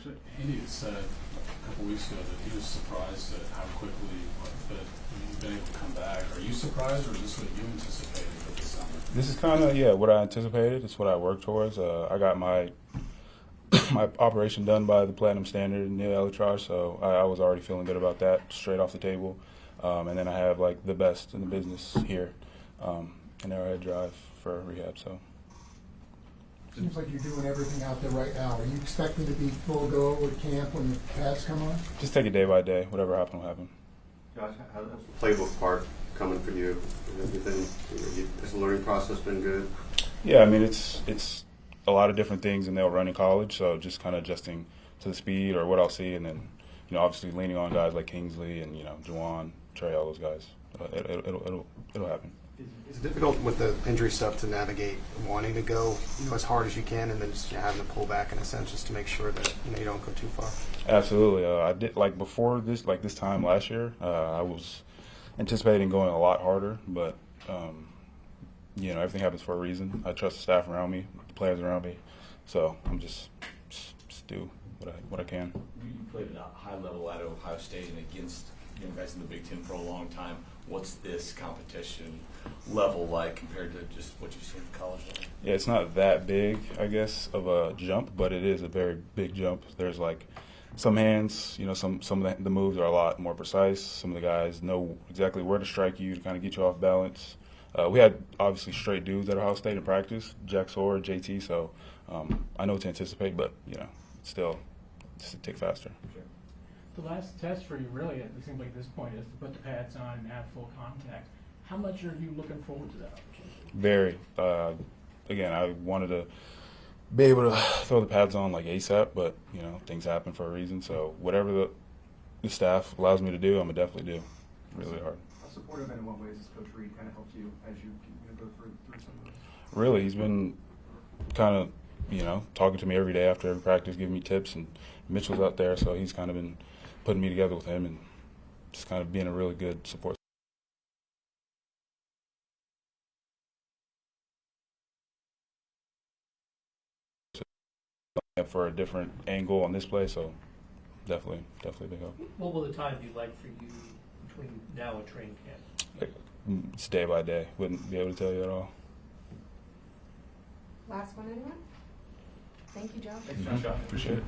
Actually, Andy had said a couple weeks ago that he was surprised at how quickly that you've been able to come back. Are you surprised, or is this what you anticipated for this summer? This is kind of what I anticipated. It's what I worked towards. I got my my operation done by the platinum standard in Neil Elytrage, so I was already feeling good about that straight off the table. And then I have like the best in the business here in Arrowhead Drive for rehab. So Seems like you're doing everything out there right now. Are you expecting to be full go with camp when the pads come on? just take it day by day. Whatever happens will happen. Josh, how's the playbook part coming for you? Has the learning process been good? Yeah, I mean it's a lot of different things, and they'll run in college. So just kind of adjusting to the speed or what I'll see, and then obviously leaning on guys like Kingsley and Juwan, Trey, all those guys. It'll happen. It's difficult with the injury stuff to navigate wanting to go as hard as you can, and then just having to pull back in a sense just to make sure that you don't go too far. Absolutely. I did before this, this time last year. I was anticipating going a lot harder, but everything happens for a reason. I trust the staff around me, the players around me, so I'm just do what I can. You played at a high level at Ohio State and against guys in the Big Ten for a long time. What's this competition level like compared to just what you've seen at the college level? Yeah, it's not that big, I guess, of a jump, but it is a very big jump. There's some hands, some of the moves are a lot more precise. Some of the guys know exactly where to strike you to kind of get you off balance. We had obviously straight dudes at Ohio State in practice, Jack Sawyer, JT, so I know what to anticipate, but still just a tick faster. Sure. The last test for you, really, it seems like at this point, is to put the pads on and have full contact. How much are you looking forward to that opportunity? Very. Again, I wanted to be able to throw the pads on ASAP, but things happen for a reason. So whatever the staff allows me to do, I'm gonna definitely do. Really hard. How supportive and in what ways has Coach Reed kind of helped you as you go through some of this? Really, he's been kind of talking to me every day after every practice, giving me tips, and Mitchell's out there, so he's kind of been putting me together with him and just kind of being a really good support. For a different angle on this play, so definitely big help. What will the time be like for you between now and training camp? It's day by day. Wouldn't be able to tell you at all. Last one, anyone? Thank you, Josh. Thanks, Josh. Appreciate it.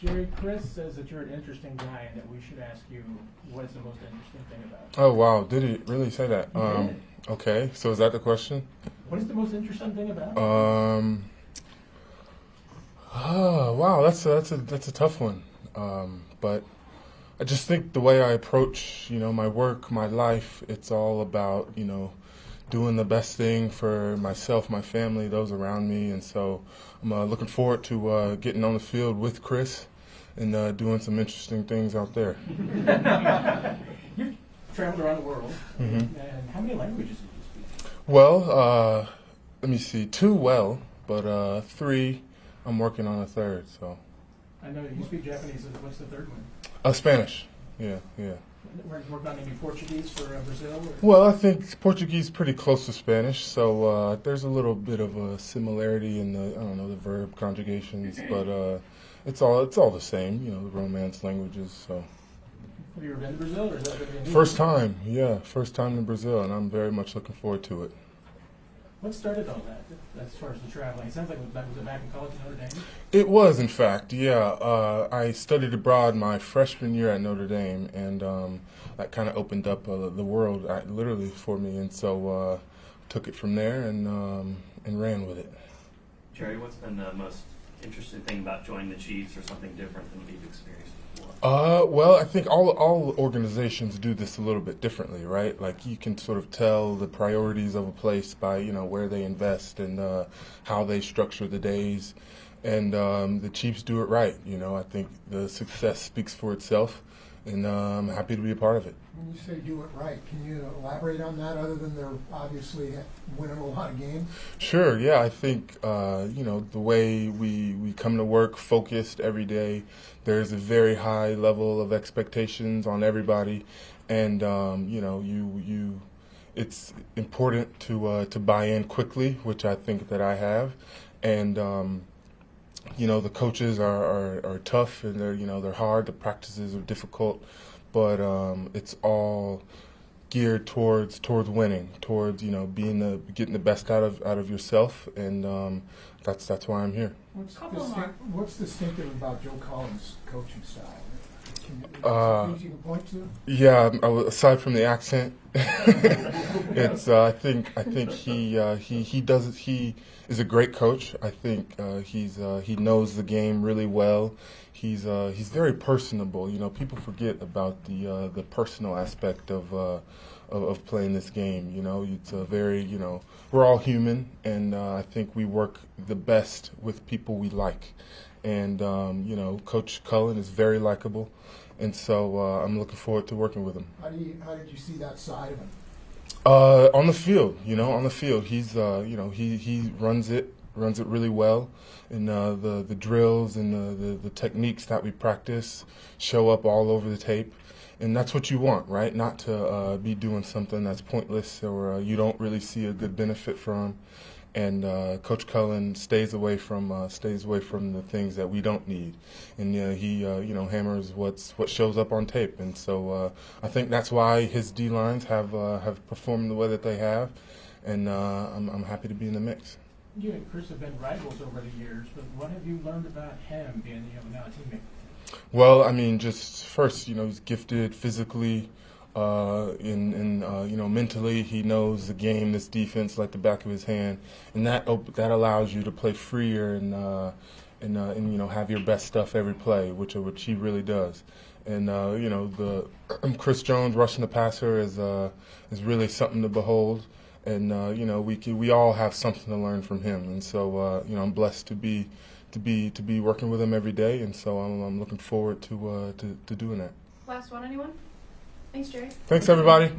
Jerry, Chris says that you're an interesting guy and that we should ask you what is the most interesting thing about you. Oh wow, did he really say that? He did. Okay, so is that the question? What is the most interesting thing about you? Oh wow, that's a tough one. But I just think the way I approach, my work, my life, it's all about, doing the best thing for myself, my family, those around me, and so I'm looking forward to getting on the field with Chris and doing some interesting things out there. You've traveled around the world, Mhm. and how many languages do you speak? Well, let me see, 2 well, but 3, I'm working on a 3rd, so. I know you speak Japanese. What's the third one? Spanish, yeah. Work on any Portuguese for Brazil? Or? Well, I think Portuguese is pretty close to Spanish, so there's a little bit of a similarity in the verb conjugations, but it's all the same, the Romance languages. So. Have you ever been to Brazil, or is that going to be a new First one? time, first time in Brazil, and I'm very much looking forward to it. What started all that, as far as the traveling? It sounds like was it back in college at Notre Dame? It was, in fact, yeah. I studied abroad my freshman year at Notre Dame, and that kind of opened up the world, literally, for me. And so took it from there and ran with it. Jerry, what's been the most interesting thing about joining the Chiefs, or something different than what you've experienced before? Well, I think all organizations do this a little bit differently, right? Like you can sort of tell the priorities of a place by where they invest and how they structure the days, and the Chiefs do it right. I think the success speaks for itself, and I'm happy to be a part of it. When you say do it right, can you elaborate on that other than they're obviously winning a lot of games? Sure, yeah. I think, the way we come to work focused every day, there's a very high level of expectations on everybody. And, it's important to buy in quickly, which I think that I have. And, the coaches are tough and they're hard. The practices are difficult. But it's all geared towards winning, towards getting the best out of yourself, and that's why I'm here. What's distinctive about Joe Collins' coaching style? Things you can point to? Yeah, aside from the accent, it's I think he does it. He is a great coach. I think he knows the game really well. He's very personable. People forget about the personal aspect of playing this game. It's a very we're all human, and I think we work the best with people we like. And Coach Cullen is very likable, and so I'm looking forward to working with him. How did you see that side of him? On the field, he's he runs it really well, and the drills and the techniques that we practice show up all over the tape, and that's what you want, right? Not to be doing something that's pointless or you don't really see a good benefit from. And Coach Cullen stays away from the things that we don't need, and he hammers what shows up on tape, and so I think that's why his D lines have performed the way that they have, and I'm happy to be in the mix. You and Chris have been rivals over the years, but what have you learned about him being now a teammate? Well, I mean, just first, he's gifted physically. Mentally, he knows the game, this defense, like the back of his hand, and that allows you to play freer and have your best stuff every play, which he really does. And the Chris Jones rushing the passer is really something to behold. And we all have something to learn from him. And so I'm blessed to be working with him every day, and so I'm looking forward to doing that. Last one, anyone? Thanks, Jerry. Thanks, everybody.